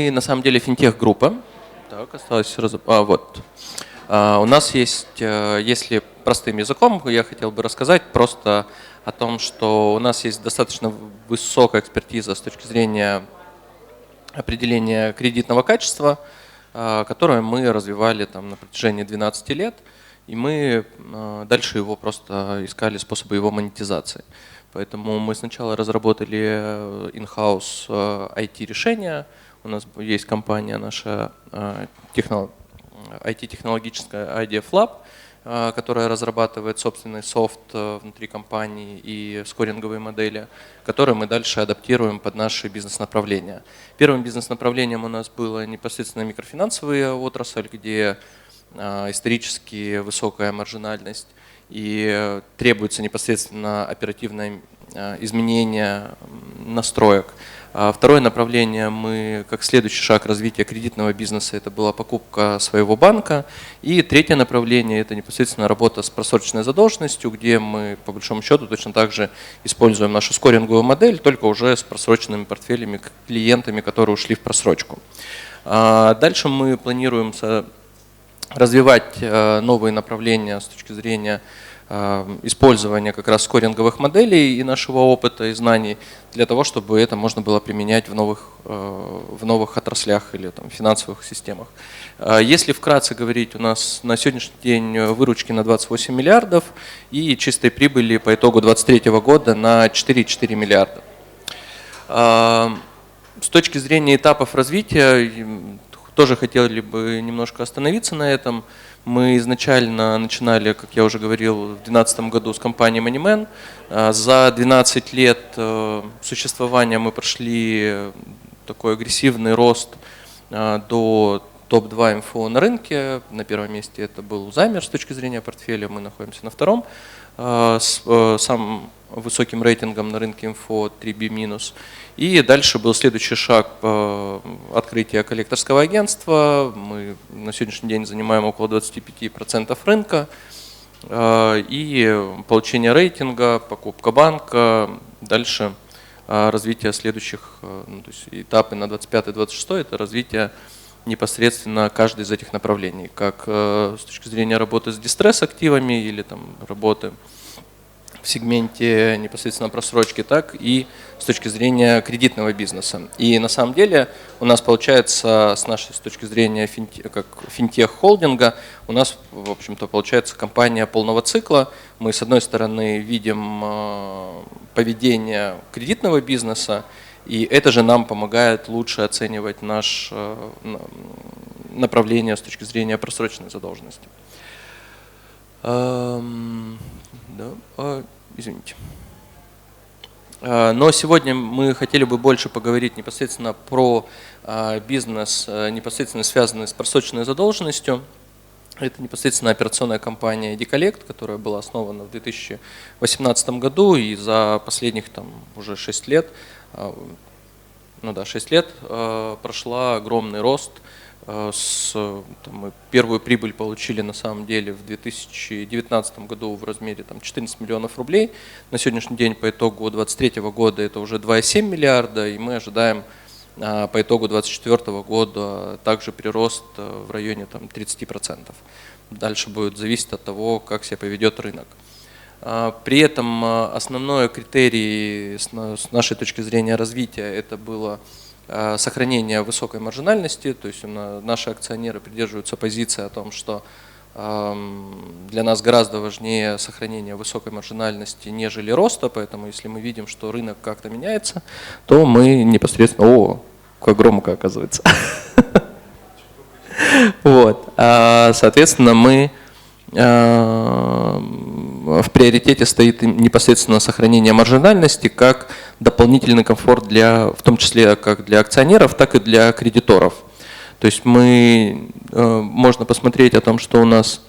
Мы на самом деле финтех-группа. Так, осталось вот. У нас есть, если простым языком, я хотел бы рассказать просто о том, что у нас есть достаточно высокая экспертиза с точки зрения определения кредитного качества, которое мы развивали там на протяжении 12 лет, и мы дальше его просто искали способы его монетизации. Поэтому мы сначала разработали in-house IT-решения. У нас есть компания наша IT-технологическая IDF Lab, которая разрабатывает собственный софт внутри компании и скоринговые модели, которые мы дальше адаптируем под наши бизнес-направления. Первым бизнес-направлением у нас была непосредственно микрофинансовая отрасль, где исторически высокая маржинальность и требуется непосредственно оперативное изменение настроек. Второе направление мы, как следующий шаг развития кредитного бизнеса, это была покупка своего банка. И третье направление – это непосредственно работа с просроченной задолженностью, где мы, по большому счету, точно так же используем нашу скоринговую модель, только уже с просроченными портфелями клиентами, которые ушли в просрочку. Дальше мы планируем развивать новые направления с точки зрения использования как раз скоринговых моделей и нашего опыта и знаний для того, чтобы это можно было применять в новых отраслях или там, финансовых системах. Если вкратце говорить, у нас на сегодняшний день выручки на 28 миллиардов и чистой прибыли по итогу 2023 года на 4,4 миллиарда. С точки зрения этапов развития, тоже хотели бы немножко остановиться на этом. Мы изначально начинали, как я уже говорил, в 2012 году с компанией MoneyMan. За 12 лет существования мы прошли такой агрессивный рост до топ-2 МФО на рынке. На первом месте это был Замер с точки зрения портфеля, мы находимся на втором. С самым высоким рейтингом на рынке МФО 3B-. И дальше был следующий шаг открытия коллекторского агентства. Мы на сегодняшний день занимаем около 25% рынка. И получение рейтинга, покупка банка, дальше развитие следующих то есть этапы на 25-26 – это развитие непосредственно каждой из этих направлений, как с точки зрения работы с дистресс-активами или там, работы в сегменте непосредственно просрочки, так и с точки зрения кредитного бизнеса. И на самом деле у нас получается, с нашей с точки зрения как финтех-холдинга, у нас, в общем-то, получается компания полного цикла. Мы, с одной стороны, видим поведение кредитного бизнеса, и это же нам помогает лучше оценивать наше направление с точки зрения просроченной задолженности. Извините. Но сегодня мы хотели бы больше поговорить непосредственно про бизнес, непосредственно связанный с просроченной задолженностью. Это непосредственно операционная компания Decollect, которая была основана в 2018 году и за последних там, уже 6 лет, 6 лет прошла огромный рост. Мы первую прибыль получили на самом деле в 2019 году в размере 14 миллионов рублей. На сегодняшний день по итогу 2023 года это уже 2,7 миллиарда, и мы ожидаем по итогу 2024 года также прирост в районе 30%. Дальше будет зависеть от того, как себя поведет рынок. При этом основной критерий с нашей точки зрения развития это было сохранение высокой маржинальности, то есть наши акционеры придерживаются позиции о том, что для нас гораздо важнее сохранение высокой маржинальности, нежели роста, поэтому если мы видим, что рынок как-то меняется, то мы непосредственно, как громко оказывается. Вот. Соответственно, мы в приоритете стоит непосредственно сохранение маржинальности как дополнительный комфорт в том числе как для акционеров, так и для кредиторов. То есть можно посмотреть о том, что у нас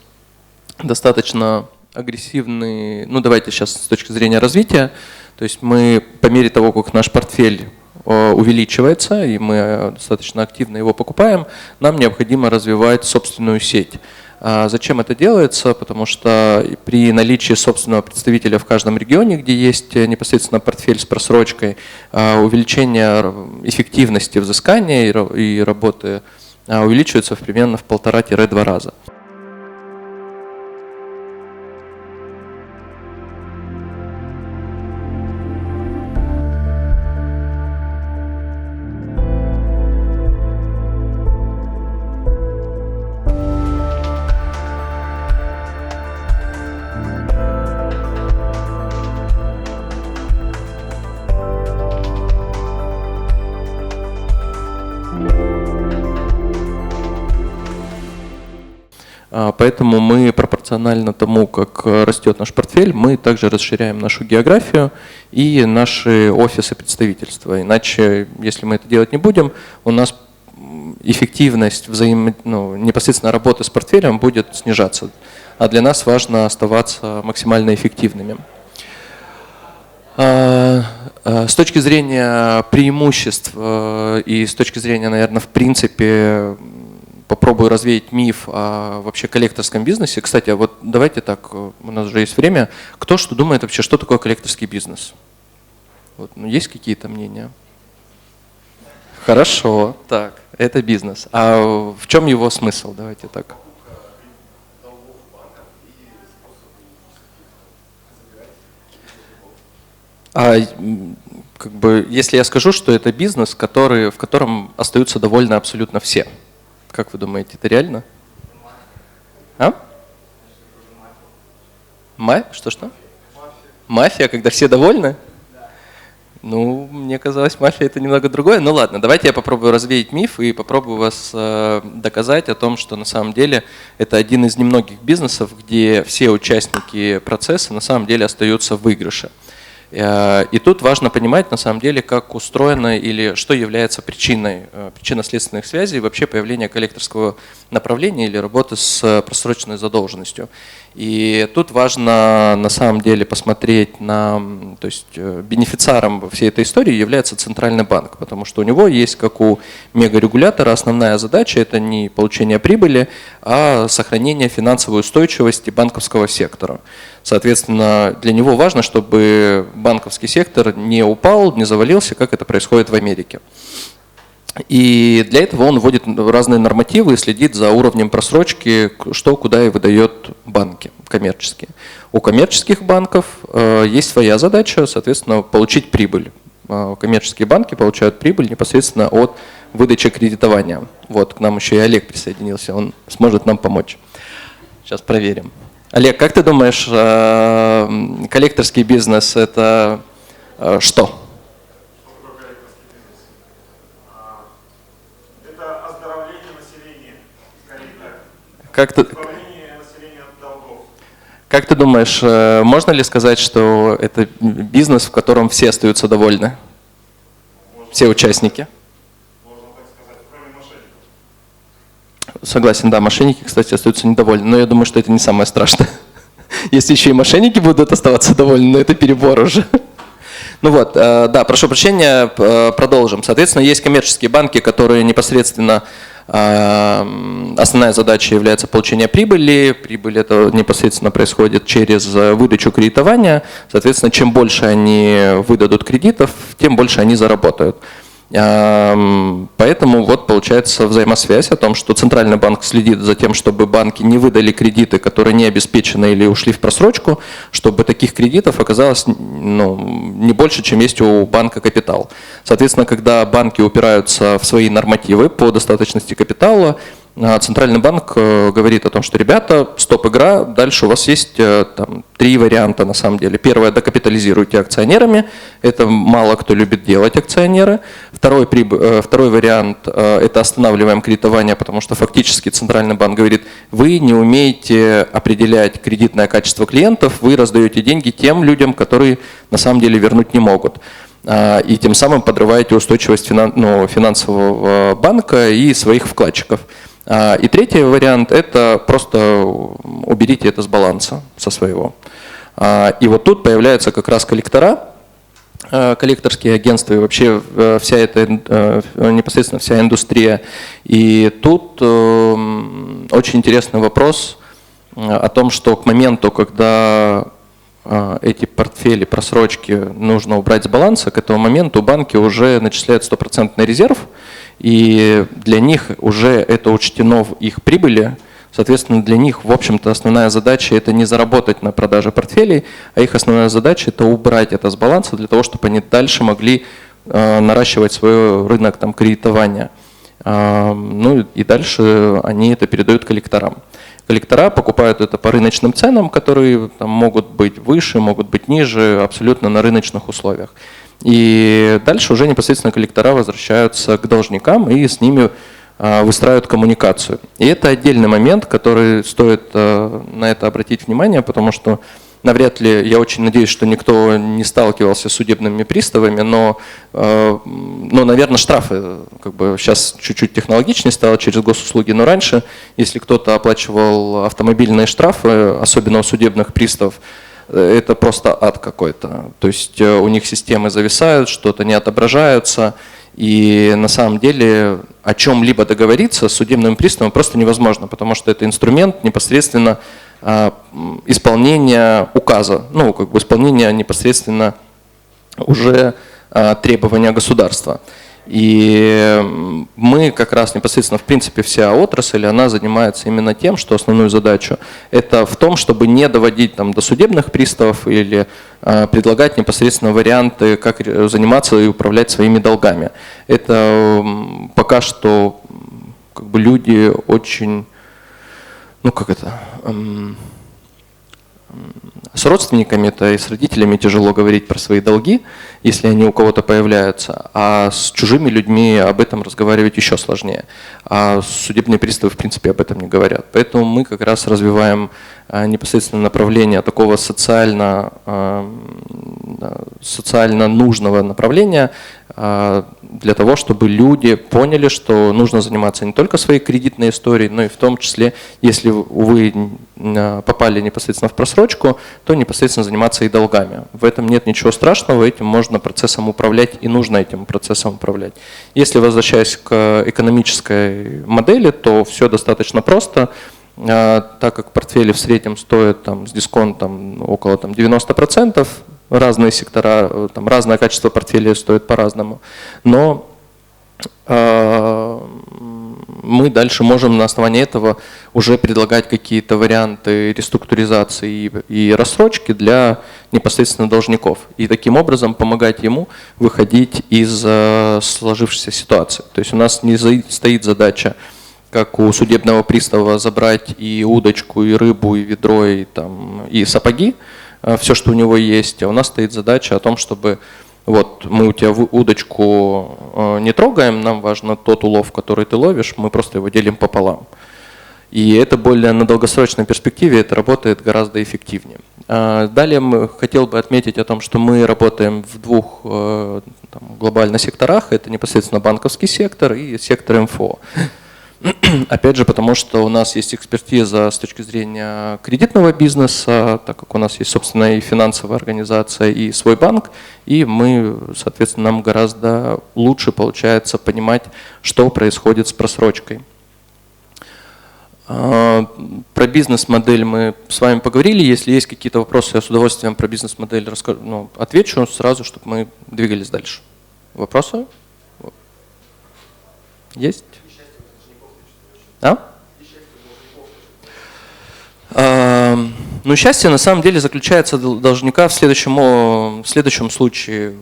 достаточно агрессивный, давайте сейчас с точки зрения развития, то есть мы по мере того, как наш портфель увеличивается, и мы достаточно активно его покупаем, нам необходимо развивать собственную сеть. Зачем это делается? Потому что при наличии собственного представителя в каждом регионе, где есть непосредственно портфель с просрочкой, увеличение эффективности взыскания и работы увеличивается примерно в 1,5–2 раза. Поэтому мы пропорционально тому, как растет наш портфель, мы также расширяем нашу географию и наши офисы представительства. Иначе, если мы это делать не будем, у нас эффективность непосредственно работы с портфелем будет снижаться. А для нас важно оставаться максимально эффективными. С точки зрения преимуществ и с точки зрения, наверное, в принципе, попробую развеять миф о вообще коллекторском бизнесе. Кстати, вот давайте так, у нас уже есть время. Кто что думает вообще, что такое коллекторский бизнес? Вот, есть какие-то мнения? Хорошо, так, это бизнес. А в чем его смысл? Давайте так. Если я скажу, что это бизнес, в котором остаются довольны абсолютно все. Как вы думаете, это реально? Что? Мафия, когда все довольны? Мне казалось, мафия это немного другое. Ну ладно, давайте я попробую развеять миф и попробую вас доказать о том, что на самом деле это один из немногих бизнесов, где все участники процесса на самом деле остаются в выигрыше. И тут важно понимать, на самом деле, как устроено или что является причинно-следственных связей и вообще появления коллекторского направления или работы с просроченной задолженностью. И тут важно на самом деле посмотреть то есть бенефициаром всей этой истории является Центральный банк, потому что у него есть, как у мегарегулятора, основная задача – это не получение прибыли, а сохранение финансовой устойчивости банковского сектора. Соответственно, для него важно, чтобы банковский сектор не упал, не завалился, как это происходит в Америке. И для этого он вводит разные нормативы и следит за уровнем просрочки, что куда и выдает банки коммерческие. У коммерческих банков есть своя задача, соответственно, получить прибыль. Коммерческие банки получают прибыль непосредственно от выдачи кредитования. Вот, к нам еще и Олег присоединился, он сможет нам помочь. Сейчас проверим. Олег, как ты думаешь, коллекторский бизнес – это что? Это оздоровление населения, избавление населения от долгов. Как ты думаешь, можно ли сказать, что это бизнес, в котором все остаются довольны? Все участники? Можно так сказать, кроме мошенников. Согласен, да, мошенники, кстати, остаются недовольны, но я думаю, что это не самое страшное. Если еще и мошенники будут оставаться довольны, но это перебор уже. Ну вот, да, прошу прощения, продолжим. Соответственно, есть коммерческие банки, которые непосредственно, основная задача является получение прибыли. Прибыль это непосредственно происходит через выдачу кредитования. Соответственно, чем больше они выдадут кредитов, тем больше они заработают. Поэтому вот получается взаимосвязь о том, что Центральный банк следит за тем, чтобы банки не выдали кредиты, которые не обеспечены или ушли в просрочку, чтобы таких кредитов оказалось не больше, чем есть у банка капитал. Соответственно, когда банки упираются в свои нормативы по достаточности капитала, Центральный банк говорит о том, что ребята, стоп-игра, дальше у вас есть там 3 варианта на самом деле. Первое, докапитализируйте акционерами, это мало кто любит делать акционеры. Второй вариант, это останавливаем кредитование, потому что фактически Центральный банк говорит, вы не умеете определять кредитное качество клиентов, вы раздаете деньги тем людям, которые на самом деле вернуть не могут. И тем самым подрываете устойчивость финансового банка и своих вкладчиков. И третий вариант – это просто уберите это с баланса, со своего. И вот тут появляются как раз коллектора, коллекторские агентства и вообще вся эта, непосредственно вся индустрия. И тут очень интересный вопрос о том, что к моменту, когда эти портфели, просрочки нужно убрать с баланса, к этому моменту банки уже начисляют 100% резерв, и для них уже это учтено в их прибыли. Соответственно, для них, в общем-то, основная задача – это не заработать на продаже портфелей, а их основная задача – это убрать это с баланса для того, чтобы они дальше могли наращивать свой рынок там, кредитования. Ну и дальше они это передают коллекторам. Коллектора покупают это по рыночным ценам, которые там, могут быть выше, могут быть ниже, абсолютно на рыночных условиях. И дальше уже непосредственно коллектора возвращаются к должникам и с ними выстраивают коммуникацию. И это отдельный момент, который стоит на это обратить внимание, потому что навряд ли, я очень надеюсь, что никто не сталкивался с судебными приставами, но наверное, штрафы как бы сейчас чуть-чуть технологичнее стало через госуслуги, но раньше, если кто-то оплачивал автомобильные штрафы, особенно у судебных приставов, это просто ад какой-то. То есть у них системы зависают, что-то не отображаются, и на самом деле о чем-либо договориться с судебным приставом просто невозможно, потому что это инструмент непосредственно исполнения указа, ну, как бы исполнения непосредственно уже требования государства. И мы как раз непосредственно, в принципе, вся отрасль, она занимается именно тем, что основную задачу это в том, чтобы не доводить там, до судебных приставов или предлагать непосредственно варианты, как заниматься и управлять своими долгами. Это пока что как бы люди очень, ну как это, с родственниками-то и с родителями тяжело говорить про свои долги, если они у кого-то появляются, а с чужими людьми об этом разговаривать еще сложнее. А судебные приставы в принципе об этом не говорят. Поэтому мы как раз развиваем непосредственно направление такого социально нужного направления для того, чтобы люди поняли, что нужно заниматься не только своей кредитной историей, но и в том числе, если вы попали непосредственно в просрочку, то непосредственно заниматься и долгами. В этом нет ничего страшного, этим можно процессом управлять и нужно этим процессом управлять. Если возвращаясь к экономической модели, то все достаточно просто. Так как портфели в среднем стоят там, с дисконтом около там, 90%, разные сектора, там, разное качество портфеля стоит по-разному, но мы дальше можем на основании этого уже предлагать какие-то варианты реструктуризации и рассрочки для непосредственно должников. И таким образом помогать ему выходить из сложившейся ситуации. То есть у нас не стоит задача, как у судебного пристава, забрать и удочку, и рыбу, и ведро, и, там, и сапоги, все, что у него есть. А у нас стоит задача о том, чтобы вот мы у тебя удочку не трогаем, нам важно тот улов, который ты ловишь, мы просто его делим пополам. И это более на долгосрочной перспективе, это работает гораздо эффективнее. Далее хотел бы отметить о том, что мы работаем в двух там, глобальных секторах. Это непосредственно банковский сектор и сектор МФО. Опять же, потому что у нас есть экспертиза с точки зрения кредитного бизнеса, так как у нас есть собственная и финансовая организация, и свой банк, и мы, соответственно, нам гораздо лучше получается понимать, что происходит с просрочкой. Про бизнес-модель мы с вами поговорили. Если есть какие-то вопросы, я с удовольствием про бизнес-модель отвечу сразу, чтобы мы двигались дальше. Вопросы? Есть? Ну, счастье на самом деле заключается должника в следующем случае.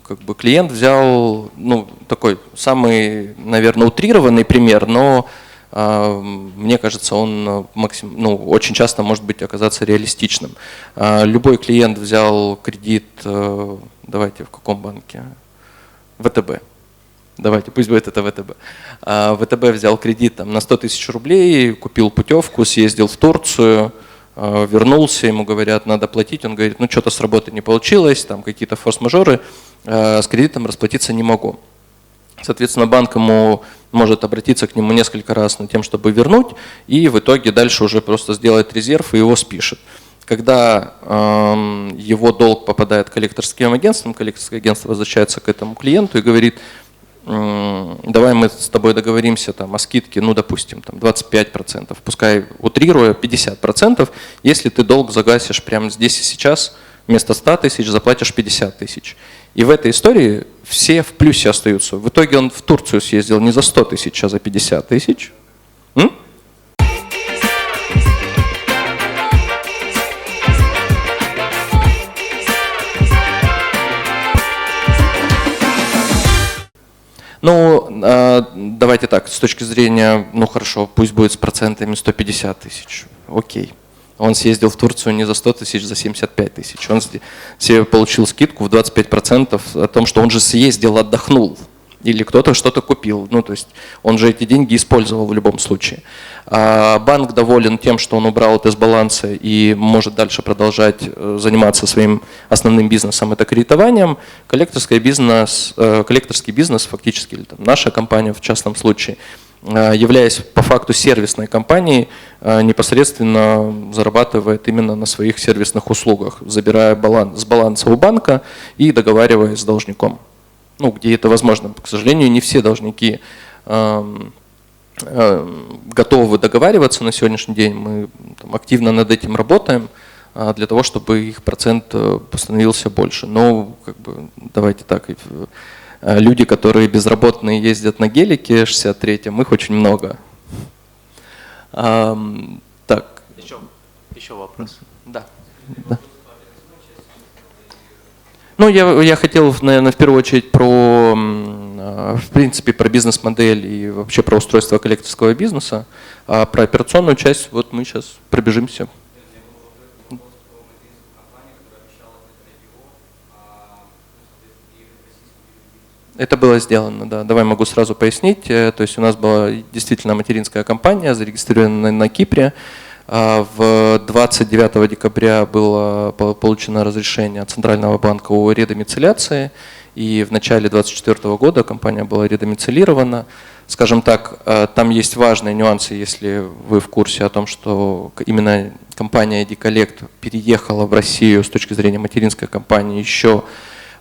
Как бы клиент взял, ну, такой самый, наверное, утрированный пример, но мне кажется, он очень часто может быть оказаться реалистичным. Любой клиент взял кредит, давайте в каком банке? ВТБ. Давайте, пусть будет это ВТБ. ВТБ взял кредит там, на 100 тысяч рублей, купил путевку, съездил в Турцию, вернулся, ему говорят, надо платить. Он говорит, ну что-то с работы не получилось, там какие-то форс-мажоры, с кредитом расплатиться не могу. Соответственно, банк ему может обратиться к нему несколько раз над тем, чтобы вернуть, и в итоге дальше уже просто сделает резерв и его спишет. Когда его долг попадает к коллекторским агентствам, коллекторское агентство возвращается к этому клиенту и говорит, давай мы с тобой договоримся там, о скидке, ну, допустим, там, 25%, пускай утрируя 50%, если ты долг загасишь прямо здесь и сейчас, вместо 100 тысяч заплатишь 50 тысяч. И в этой истории все в плюсе остаются. В итоге он в Турцию съездил не за 100 тысяч, а за 50 тысяч. Ну, давайте так, с точки зрения, ну хорошо, пусть будет с процентами 150 тысяч, окей. Он съездил в Турцию не за 100 тысяч, за 75 тысяч. Он себе получил скидку в 25% о том, что он же съездил, отдохнул. Или кто-то что-то купил. Ну, то есть он же эти деньги использовал в любом случае. А банк доволен тем, что он убрал это с баланса и может дальше продолжать заниматься своим основным бизнесом, это кредитованием. Коллекторский бизнес фактически, или там, наша компания в частном случае, являясь по факту сервисной компанией, непосредственно зарабатывает именно на своих сервисных услугах, забирая с баланса у банка и договариваясь с должником. Ну, где это возможно. К сожалению, не все должники готовы договариваться на сегодняшний день. Мы там активно над этим работаем для того, чтобы их процент становился больше. Но как бы, давайте так, люди, которые безработные ездят на гелике 63-м, их очень много. Так. Еще вопрос. Да. Ну, я хотел, наверное, в первую очередь в принципе, про бизнес-модель и вообще про устройство коллекторского бизнеса. А про операционную часть вот мы сейчас пробежимся. Это было сделано, да. Давай могу сразу пояснить. То есть у нас была действительно материнская компания, зарегистрированная на Кипре. В 29 декабря было получено разрешение от Центрального банка о редомицеляции, и в начале 2024 года компания была редомицелирована. Скажем так, там есть важные нюансы, если вы в курсе о том, что именно компания ID Collect переехала в Россию с точки зрения материнской компании еще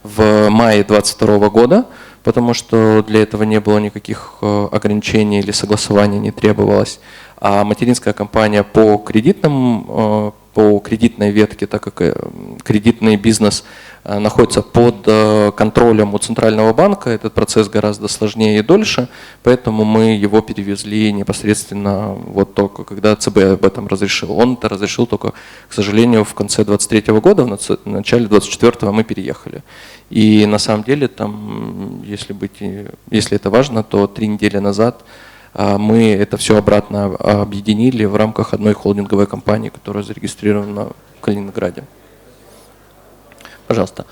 в мае 2022 года, потому что для этого не было никаких ограничений или согласований не требовалось. А материнская компания по кредитной ветке, так как кредитный бизнес находится под контролем у Центрального банка, этот процесс гораздо сложнее и дольше, поэтому мы его перевезли непосредственно вот только когда ЦБ об этом разрешил. Он это разрешил только, к сожалению, в конце 2023 года, в начале 2024 мы переехали. И на самом деле, там, если это важно, то 3 недели назад мы это все обратно объединили в рамках одной холдинговой компании, которая зарегистрирована в Калининграде. Пожалуйста.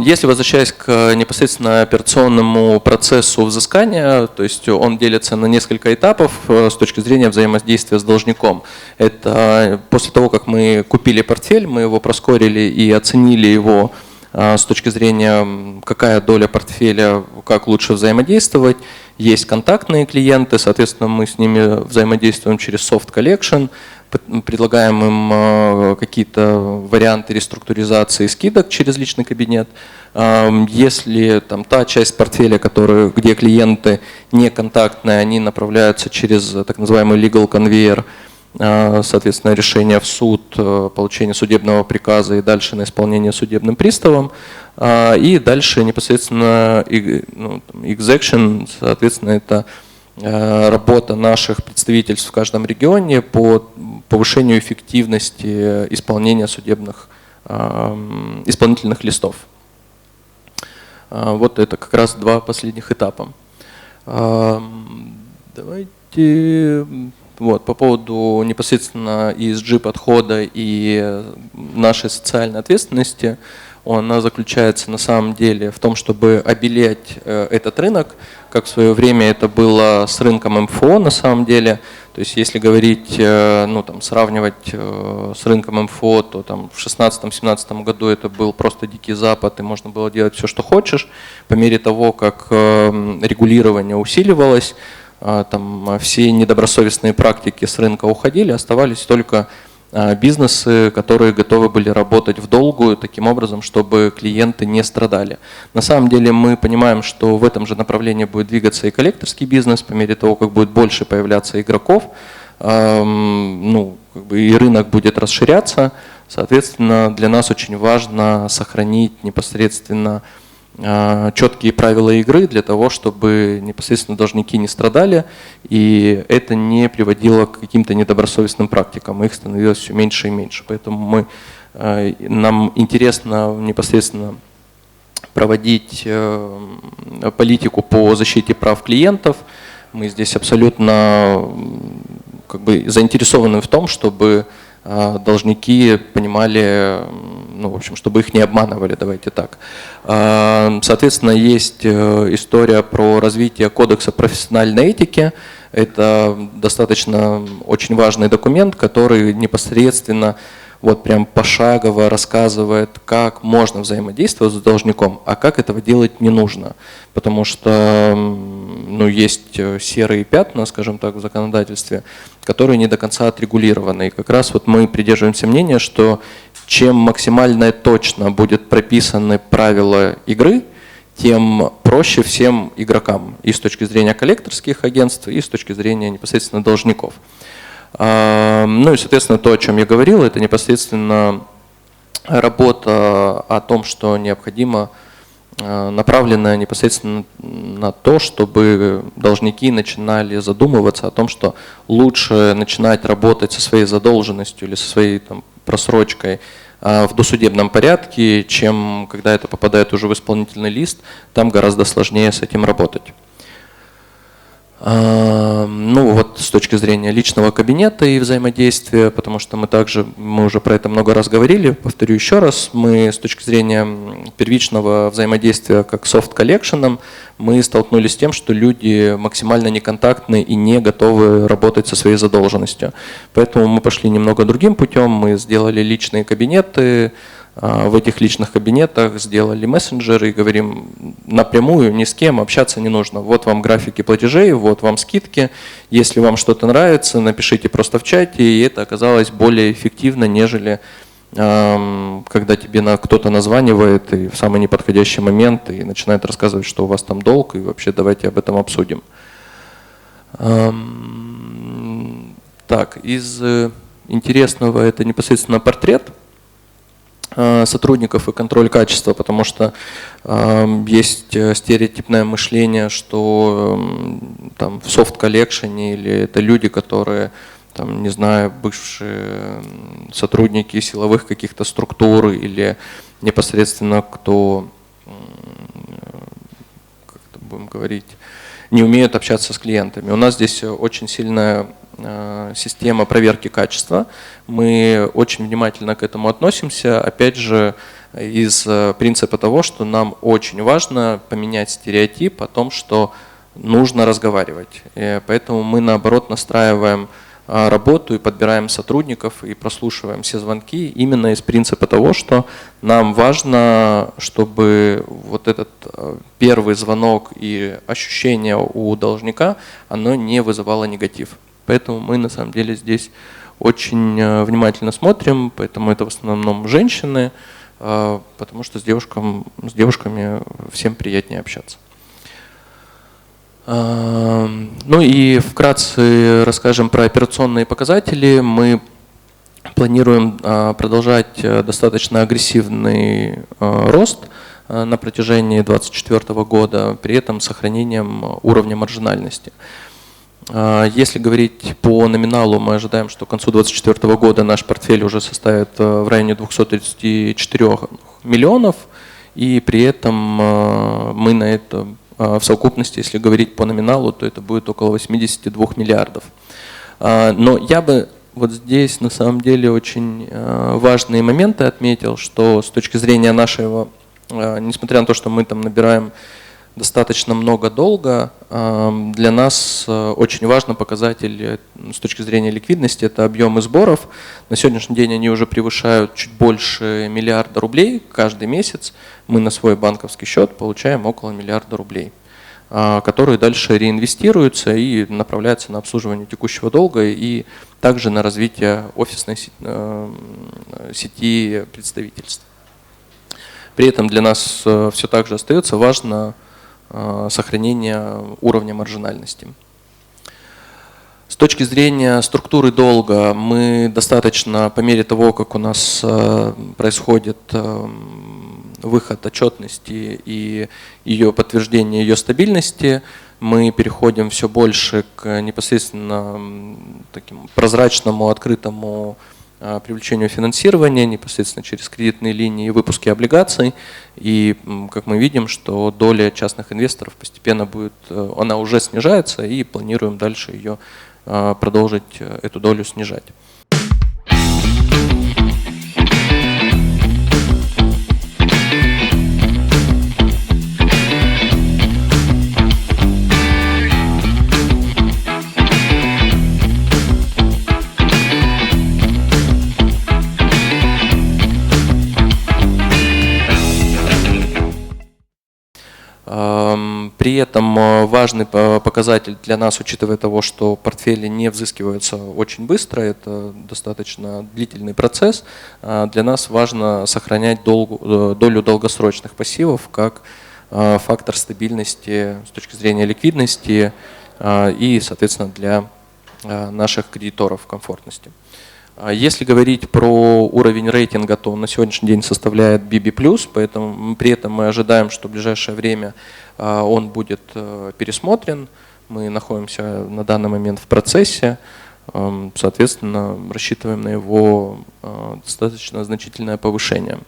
Если возвращаясь к непосредственно операционному процессу взыскания, то есть он делится на несколько этапов с точки зрения взаимодействия с должником. Это после того, как мы купили портфель, мы его проскорили и оценили его с точки зрения, какая доля портфеля, как лучше взаимодействовать. Есть контактные клиенты, соответственно, мы с ними взаимодействуем через Soft Collection, предлагаем им какие-то варианты реструктуризации скидок через личный кабинет. Если там, та часть портфеля, где клиенты не контактные, они направляются через так называемый legal conveyor, соответственно, решение в суд, получение судебного приказа и дальше на исполнение судебным приставом. И дальше непосредственно execution, соответственно, это работа наших представительств в каждом регионе по повышению эффективности исполнения судебных исполнительных листов. Вот это как раз 2 последних этапа. Давайте... Вот, по поводу непосредственно ESG подхода и нашей социальной ответственности, она заключается на самом деле в том, чтобы обелять этот рынок, как в свое время это было с рынком МФО на самом деле. То есть если говорить, ну, там, сравнивать с рынком МФО, то там, в 2016-2017 году это был просто дикий запад, и можно было делать все, что хочешь. По мере того, как регулирование усиливалось, там все недобросовестные практики с рынка уходили, оставались только бизнесы, которые готовы были работать в долгую таким образом, чтобы клиенты не страдали. На самом деле мы понимаем, что в этом же направлении будет двигаться и коллекторский бизнес по мере того, как будет больше появляться игроков, и рынок будет расширяться. Соответственно, для нас очень важно сохранить непосредственно четкие правила игры для того, чтобы непосредственно должники не страдали, и это не приводило к каким-то недобросовестным практикам. Их становилось все меньше и меньше. Поэтому нам интересно непосредственно проводить политику по защите прав клиентов. Мы здесь абсолютно заинтересованы в том, чтобы должники понимали, чтобы их не обманывали, давайте так. Соответственно, есть история про развитие кодекса профессиональной этики. Это достаточно очень важный документ, который непосредственно прям пошагово рассказывает, как можно взаимодействовать с должником, а как этого делать не нужно. Потому что есть серые пятна, скажем так, в законодательстве, которые не до конца отрегулированы. И как раз мы придерживаемся мнения, что чем максимально точно будут прописаны правила игры, тем проще всем игрокам и с точки зрения коллекторских агентств, и с точки зрения непосредственно должников. И, соответственно, то, о чем я говорил, это непосредственно работа о том, что необходимо, направленная непосредственно на то, чтобы должники начинали задумываться о том, что лучше начинать работать со своей задолженностью или со своей просрочкой в досудебном порядке, чем когда это попадает уже в исполнительный лист, там гораздо сложнее с этим работать. С точки зрения личного кабинета и взаимодействия, потому что мы уже про это много раз говорили, повторю еще раз, мы с точки зрения первичного взаимодействия как софт-коллекшеном, мы столкнулись с тем, что люди максимально неконтактны и не готовы работать со своей задолженностью. Поэтому мы пошли немного другим путем, мы сделали личные кабинеты. В этих личных кабинетах сделали мессенджеры и говорим напрямую, ни с кем общаться не нужно. Вот вам графики платежей, вот вам скидки. Если вам что-то нравится, напишите просто в чате. И это оказалось более эффективно, нежели когда тебе кто-то названивает и в самый неподходящий момент и начинает рассказывать, что у вас там долг, и вообще давайте об этом обсудим. Так, из интересного это непосредственно портрет сотрудников и контроль качества, потому что есть стереотипное мышление, что в софт-коллекшене или это люди, которые, бывшие сотрудники силовых каких-то структур или непосредственно кто, как-то будем говорить, не умеют общаться с клиентами. У нас здесь очень сильная система проверки качества. Мы очень внимательно к этому относимся. Опять же, из принципа того, что нам очень важно поменять стереотип о том, что нужно разговаривать. И поэтому мы, наоборот, настраиваем работу и подбираем сотрудников и прослушиваем все звонки именно из принципа того, что нам важно, чтобы вот этот первый звонок и ощущение у должника, оно не вызывало негатив. Поэтому мы на самом деле здесь очень внимательно смотрим, поэтому это в основном женщины, потому что с девушками всем приятнее общаться. И вкратце расскажем про операционные показатели. Мы планируем продолжать достаточно агрессивный рост на протяжении 2024 года, при этом с сохранением уровня маржинальности. Если говорить по номиналу, мы ожидаем, что к концу 2024 года наш портфель уже составит в районе 234 миллионов, и при этом мы на это в совокупности, если говорить по номиналу, то это будет около 82 миллиардов. Но я бы здесь на самом деле очень важные моменты отметил, что с точки зрения нашего, несмотря на то, что мы набираем достаточно много долга, для нас очень важный показатель с точки зрения ликвидности – это объемы сборов. На сегодняшний день они уже превышают чуть больше миллиарда рублей каждый месяц. Мы на свой банковский счет получаем около миллиарда рублей. которые дальше реинвестируются и направляются на обслуживание текущего долга и также на развитие офисной сети представительств. При этом для нас все так же остается важно сохранение уровня маржинальности. С точки зрения структуры долга мы достаточно, по мере того, как у нас происходит выход отчетности и ее подтверждение ее стабильности, мы переходим все больше к непосредственно таким прозрачному, открытому привлечению финансирования непосредственно через кредитные линии и выпуски облигаций. И как мы видим, что доля частных инвесторов постепенно будет, она уже снижается, и планируем дальше ее продолжить эту долю снижать. При этом важный показатель для нас, учитывая того, что портфели не взыскиваются очень быстро, это достаточно длительный процесс, для нас важно сохранять долю долгосрочных пассивов как фактор стабильности с точки зрения ликвидности и, соответственно, для наших кредиторов комфортности. Если говорить про уровень рейтинга, то он на сегодняшний день составляет BB+, поэтому при этом мы ожидаем, что в ближайшее время он будет пересмотрен. Мы находимся на данный момент в процессе, соответственно, рассчитываем на его достаточно значительное повышение.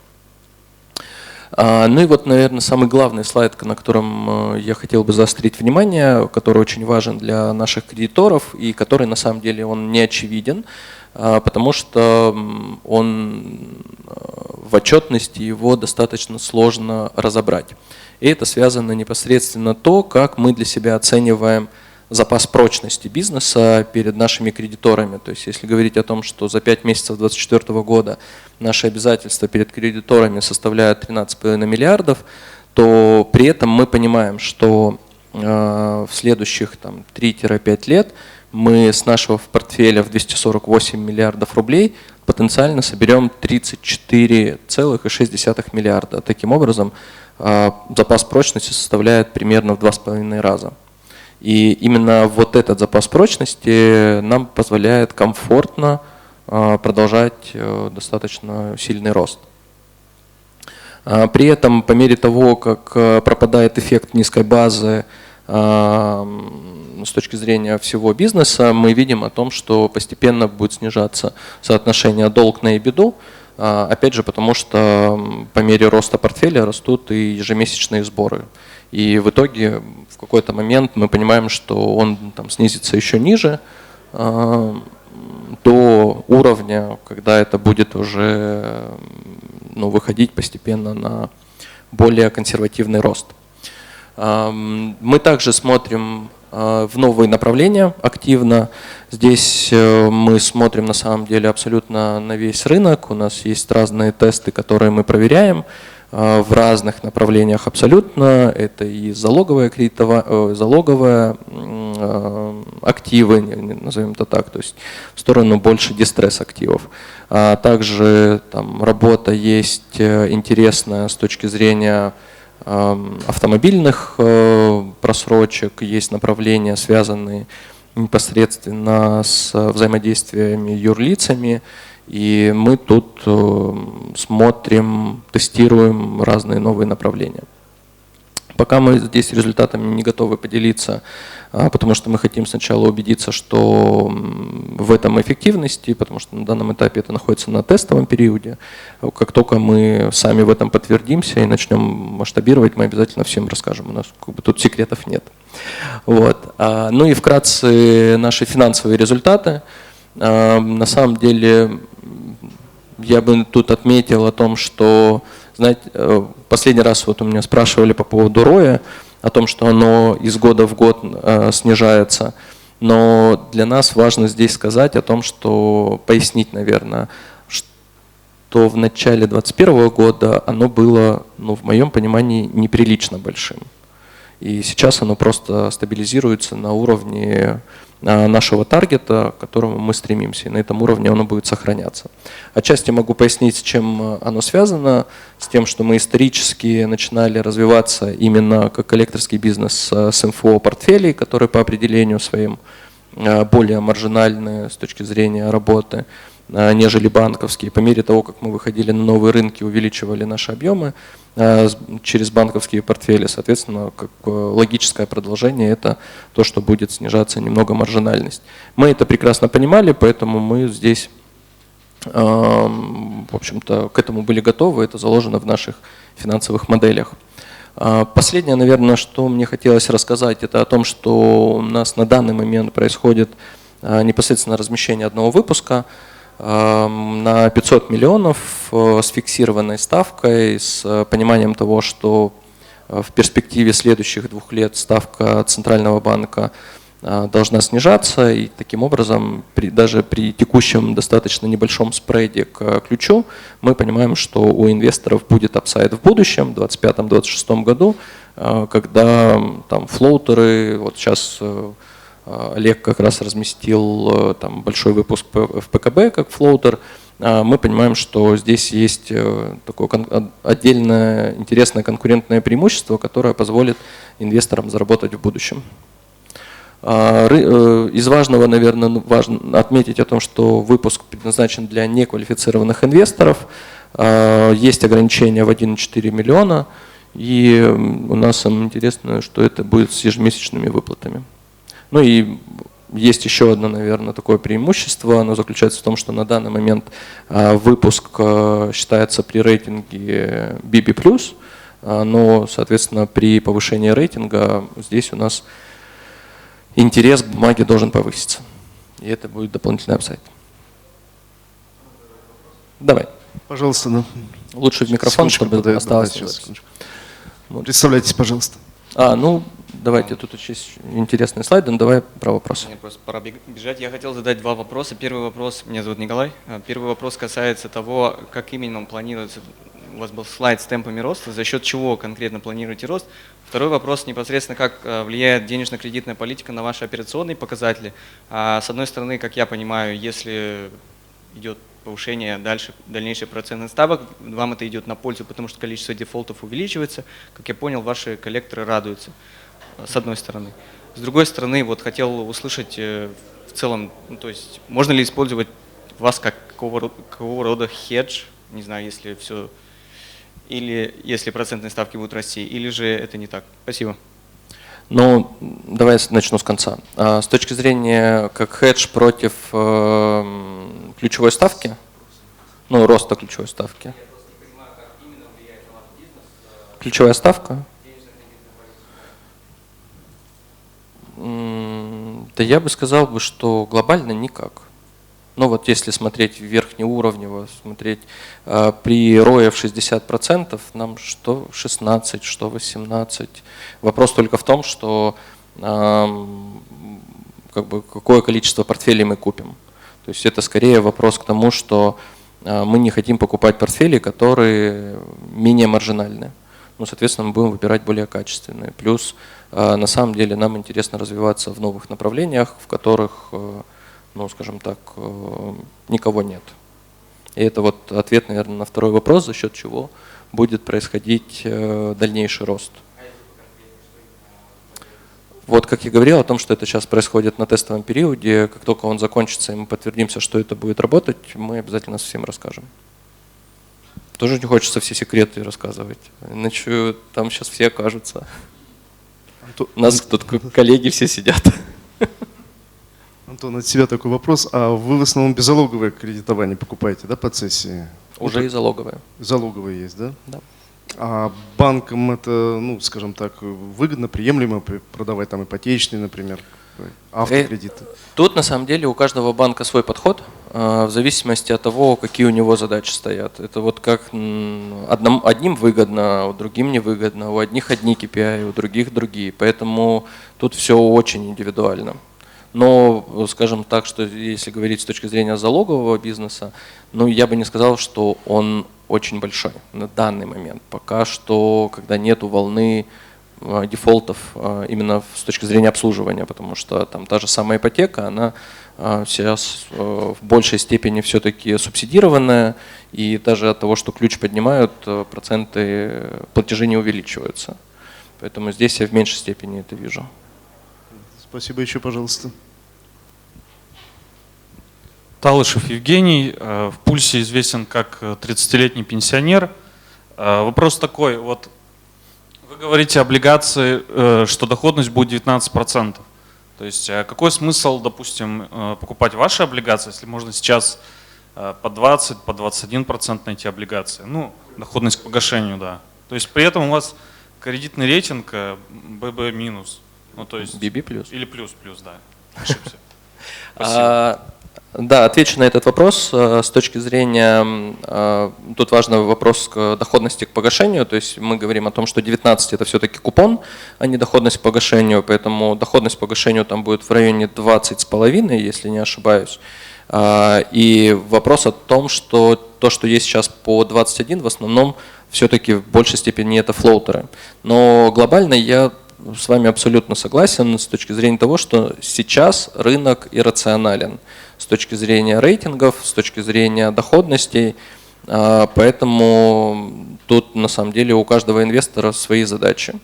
Ну и вот, наверное, самый главный слайд, на котором я хотел бы заострить внимание, который очень важен для наших кредиторов и который на самом деле он не очевиден, потому что он в отчетности его достаточно сложно разобрать. И это связано непосредственно то, как мы для себя оцениваем запас прочности бизнеса перед нашими кредиторами. То есть если говорить о том, что за 5 месяцев 2024 года наши обязательства перед кредиторами составляют 13,5 миллиардов, то при этом мы понимаем, что в следующих 3-5 лет мы с нашего портфеля в 248 миллиардов рублей потенциально соберем 34,6 миллиарда. Таким образом, запас прочности составляет примерно в 2,5 раза. И именно вот этот запас прочности нам позволяет комфортно продолжать достаточно сильный рост. При этом, по мере того, как пропадает эффект низкой базы с точки зрения всего бизнеса, мы видим о том, что постепенно будет снижаться соотношение долг на EBITDA. Опять же, потому что по мере роста портфеля растут и ежемесячные сборы. И в итоге в какой-то момент мы понимаем, что он снизится еще ниже, до уровня, когда это будет уже выходить постепенно на более консервативный рост. Мы также смотрим в новые направления активно. Здесь мы смотрим на самом деле абсолютно на весь рынок. У нас есть разные тесты, которые мы проверяем в разных направлениях абсолютно. Это и залоговые активы, назовем это так, то есть в сторону больше дистресс активов. Также работа есть интересная с точки зрения автомобильных просрочек, есть направления, связанные непосредственно с взаимодействиями юрлицами, и мы тут смотрим, тестируем разные новые направления. Пока мы здесь результатами не готовы поделиться, потому что мы хотим сначала убедиться, что в этом эффективности, потому что на данном этапе это находится на тестовом периоде. Как только мы сами в этом подтвердимся и начнем масштабировать, мы обязательно всем расскажем. У нас тут секретов нет. Вот. Ну и вкратце наши финансовые результаты. На самом деле я бы тут отметил о том, что, знаете, последний раз вот у меня спрашивали по поводу ROE, о том, что оно из года в год снижается. Но для нас важно здесь сказать о том, что пояснить, наверное, что в начале 2021 года оно было, в моем понимании, неприлично большим. И сейчас оно просто стабилизируется на уровне нашего таргета, к которому мы стремимся. И на этом уровне оно будет сохраняться. Отчасти могу пояснить, с чем оно связано. С тем, что мы исторически начинали развиваться именно как коллекторский бизнес с МФО-портфелей, которые по определению своим более маржинальные с точки зрения работы, нежели банковские. По мере того, как мы выходили на новые рынки, увеличивали наши объемы через банковские портфели, соответственно, как логическое продолжение это то, что будет снижаться немного маржинальность. Мы это прекрасно понимали, поэтому мы здесь, в общем-то, к этому были готовы, это заложено в наших финансовых моделях. Последнее, наверное, что мне хотелось рассказать, это о том, что у нас на данный момент происходит непосредственно размещение одного выпуска на 500 миллионов с фиксированной ставкой, с пониманием того, что в перспективе следующих 2 лет ставка Центрального банка должна снижаться, и таким образом даже при текущем достаточно небольшом спреде к ключу мы понимаем, что у инвесторов будет апсайд в будущем, в 2025-2026 году, когда там флоутеры, вот сейчас Олег как раз разместил там большой выпуск в ПКБ как флоутер, мы понимаем, что здесь есть такое отдельное интересное конкурентное преимущество, которое позволит инвесторам заработать в будущем. Из важного, наверное, важно отметить о том, что выпуск предназначен для неквалифицированных инвесторов. Есть ограничения в 1,4 миллиона. И у нас самое интересное, что это будет с ежемесячными выплатами. Ну и есть еще одно, наверное, такое преимущество. Оно заключается в том, что на данный момент выпуск считается при рейтинге BB+, но, соответственно, при повышении рейтинга здесь у нас интерес к бумаге должен повыситься. И это будет дополнительный апсайд. Давай. Пожалуйста, да. Лучше в микрофон, чтобы осталось. Представляйтесь, пожалуйста. Давайте, тут есть интересные слайды, но давай про вопросы. Мне просто пора бежать. Я хотел задать 2 вопроса. Первый вопрос, меня зовут Николай. Первый вопрос касается того, как именно он планируется. У вас был слайд с темпами роста, за счет чего конкретно планируете рост. Второй вопрос непосредственно, как влияет денежно-кредитная политика на ваши операционные показатели. С одной стороны, как я понимаю, если идет повышение дальнейших процентных ставок, вам это идет на пользу, потому что количество дефолтов увеличивается. Как я понял, ваши коллекторы радуются, с одной стороны. С другой стороны, вот хотел услышать в целом, то есть можно ли использовать вас как какого рода хедж, не знаю, если все, или если процентные ставки будут расти, или же это не так. Спасибо. Давай начну с конца. С точки зрения как хедж против ключевой ставки, роста ключевой ставки. Ключевая ставка? Да я бы сказал, что глобально никак. Но вот если смотреть верхнеуровнево, смотреть при ROE в 60%, нам что 16, что 18. Вопрос только в том, что какое количество портфелей мы купим. То есть это скорее вопрос к тому, что мы не хотим покупать портфели, которые менее маржинальные. Соответственно, мы будем выбирать более качественные. Плюс, на самом деле, нам интересно развиваться в новых направлениях, в которых, скажем так, никого нет. И это вот ответ, наверное, на второй вопрос, за счет чего будет происходить дальнейший рост. Вот как я говорил о том, что это сейчас происходит на тестовом периоде, как только он закончится и мы подтвердимся, что это будет работать, мы обязательно всем расскажем. Тоже не хочется все секреты рассказывать, иначе там сейчас все окажутся. У нас тут коллеги все сидят. Антон, от себя такой вопрос. А вы в основном беззалоговое кредитование покупаете, да, по цессии? Уже и залоговое. Залоговое есть, да? Да. А банкам это, скажем так, выгодно, приемлемо продавать там ипотечные, например, автокредиты? Тут на самом деле у каждого банка свой подход, в зависимости от того, какие у него задачи стоят. Это вот как одним выгодно, а другим невыгодно, у одних одни KPI, у других другие. Поэтому тут все очень индивидуально. Но, скажем так, что если говорить с точки зрения залогового бизнеса, я бы не сказал, что он очень большой на данный момент. Пока что, когда нету волны дефолтов именно с точки зрения обслуживания, потому что там та же самая ипотека, она сейчас в большей степени все-таки субсидированная, и даже от того, что ключ поднимают, проценты платежей не увеличиваются. Поэтому здесь я в меньшей степени это вижу. Спасибо. Еще, пожалуйста. Талышев Евгений, в Пульсе известен как 30-летний пенсионер. Вопрос такой, вот вы говорите облигации, что доходность будет 19%. То есть какой смысл, допустим, покупать ваши облигации, если можно сейчас по 20, по 21% найти облигации? Ну, доходность к погашению, да. То есть при этом у вас кредитный рейтинг BB минус. Ну, то есть BB плюс. Или плюс, да. Ошибся. Спасибо. Да, отвечу на этот вопрос. С точки зрения, тут важный вопрос к доходности к погашению. То есть мы говорим о том, что 19 это все-таки купон, а не доходность к погашению. Поэтому доходность к погашению там будет в районе 20,5, если не ошибаюсь. И вопрос о том, что то, что есть сейчас по 21, в основном все-таки в большей степени это флоутеры. Но глобально я с вами абсолютно согласен с точки зрения того, что сейчас рынок иррационален с точки зрения рейтингов, с точки зрения доходностей. Поэтому тут на самом деле у каждого инвестора свои задачи.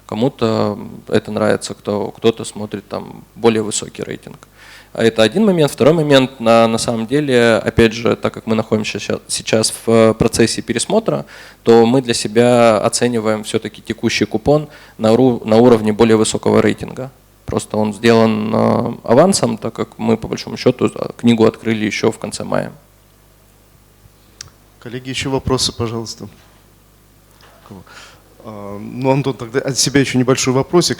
Кому-то это нравится, кто-то смотрит там более высокий рейтинг. Это один момент. Второй момент, на самом деле, опять же, так как мы находимся сейчас в процессе пересмотра, то мы для себя оцениваем все-таки текущий купон на уровне более высокого рейтинга. Просто он сделан авансом, так как мы, по большому счету, книгу открыли еще в конце мая. Коллеги, еще вопросы, пожалуйста. Ну, Антон, тогда от себя еще небольшой вопросик.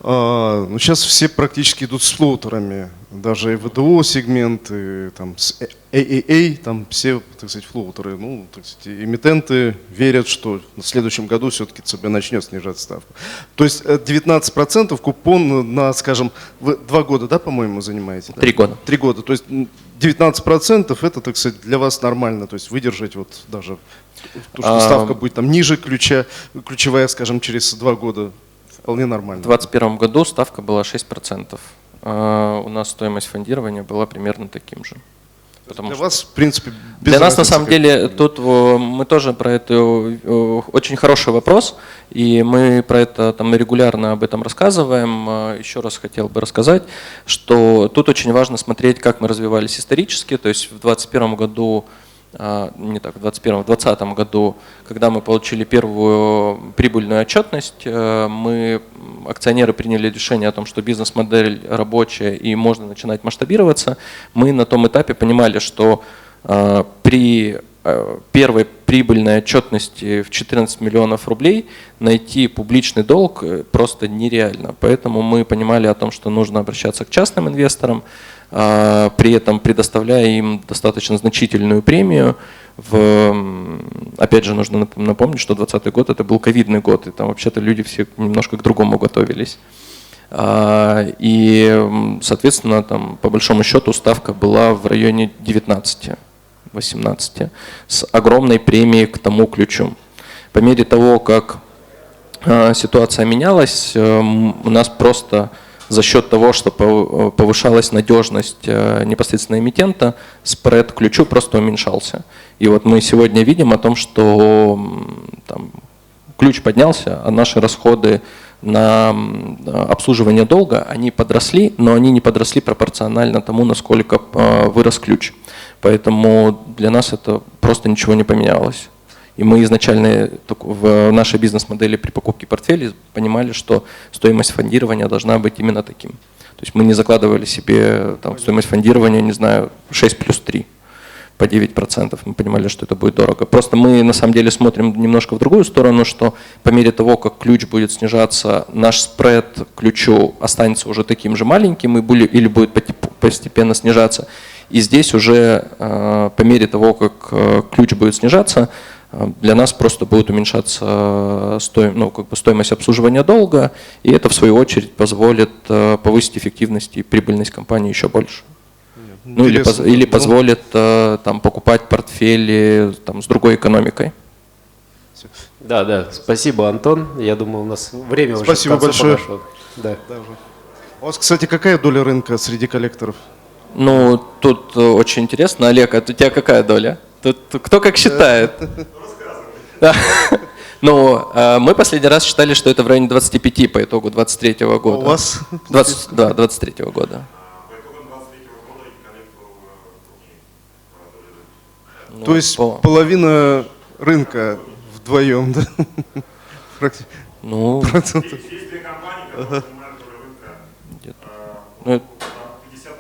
Ну, сейчас все практически идут с флоутерами, даже и ВДО сегменты, там, с AAA, там все, так сказать, флоутеры. Ну, так сказать, эмитенты верят, что в следующем году все-таки ЦБ начнет снижать ставку. То есть 19% купон на, скажем, вы 2 года, да, по-моему, занимаете? 3 года. 3 года. То есть 19% это, так сказать, для вас нормально, то есть выдержать вот даже то, что ставка будет там ниже ключевая, скажем, через 2 года, вполне нормально. В 2021 году ставка была 6%. У нас стоимость фондирования была примерно таким же. Для вас, в принципе, без Для нас, на разницы, самом деле, тут мы тоже про это очень хороший вопрос, и мы про это там регулярно об этом рассказываем. Еще раз хотел бы рассказать, что тут очень важно смотреть, как мы развивались исторически. То есть в 2021 году, не так, в 2020 году, когда мы получили первую прибыльную отчетность, мы, акционеры, приняли решение о том, что бизнес-модель рабочая и можно начинать масштабироваться. Мы на том этапе понимали, что при первой прибыльной отчетности в 14 миллионов рублей найти публичный долг просто нереально. Поэтому мы понимали о том, что нужно обращаться к частным инвесторам, при этом предоставляя им достаточно значительную премию. Опять же, нужно напомнить, что 2020 год это был ковидный год, и там вообще-то люди все немножко к другому готовились. И, соответственно, там, по большому счету ставка была в районе 19-18 с огромной премией к тому ключу. По мере того, как ситуация менялась, у нас просто за счет того, что повышалась надежность непосредственно эмитента, спред к ключу просто уменьшался. И вот мы сегодня видим о том, что там, ключ поднялся, а наши расходы на обслуживание долга, они подросли, но они не подросли пропорционально тому, насколько вырос ключ. Поэтому для нас это просто ничего не поменялось. И мы изначально в нашей бизнес-модели при покупке портфелей понимали, что стоимость фондирования должна быть именно таким. То есть мы не закладывали себе там, стоимость фондирования, не знаю, 6 плюс 3 по 9%. Мы понимали, что это будет дорого. Просто мы на самом деле смотрим немножко в другую сторону, что по мере того, как ключ будет снижаться, наш спред к ключу останется уже таким же маленьким или будет постепенно снижаться. И здесь уже по мере того, как ключ будет снижаться, для нас просто будет уменьшаться стоимость обслуживания долга, и это в свою очередь позволит повысить эффективность и прибыльность компании еще больше. Ну, или позволит там, покупать портфели там, с другой экономикой. Да, спасибо, Антон. Я думаю, у нас время уже Спасибо к концу большое. подошло. Да. У вас, кстати, какая доля рынка среди коллекторов? Ну, тут очень интересно. Олег, а у тебя какая доля? Тут кто как считает? Да. Ну, мы последний раз считали, что это в районе 25 по итогу 23 года. А у вас? 23 года. По итогам 23 года и коллектор крупнее. Ну, То есть по- половина рынка вдвоем, да? Практи- Ну, процентов. Есть две компании, которые занимают долю рынка где-то. Ну, это- 50%.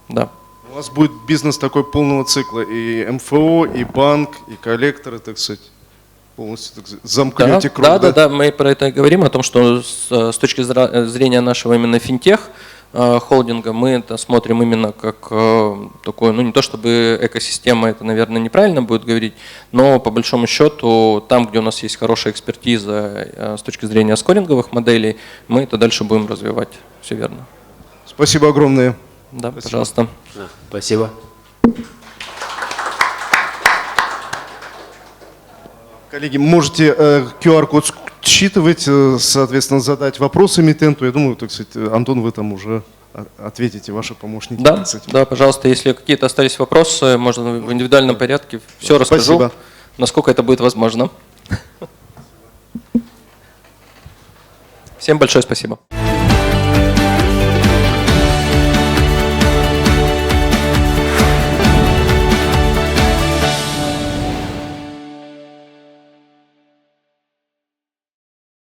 да. У вас будет бизнес такой полного цикла. И МФО, и банк, и коллекторы, так сказать. Полностью так сказать, замкнете круг. Да, мы про это и говорим, о том, что с точки зрения нашего именно финтех холдинга мы это смотрим именно как такое, ну не то чтобы экосистема, это, наверное, неправильно будет говорить, но по большому счету там, где у нас есть хорошая экспертиза с точки зрения скоринговых моделей, мы это дальше будем развивать. Все верно. Спасибо огромное. Да, пожалуйста. Да, спасибо. Коллеги, можете QR-код считывать, соответственно, задать вопросы эмитенту. Я думаю, так сказать, Антон, вы там уже ответите, ваши помощники. Да, так сказать. да, пожалуйста, если какие-то остались вопросы, можно в индивидуальном порядке все расскажу, Спасибо. насколько это будет возможно. Всем большое спасибо.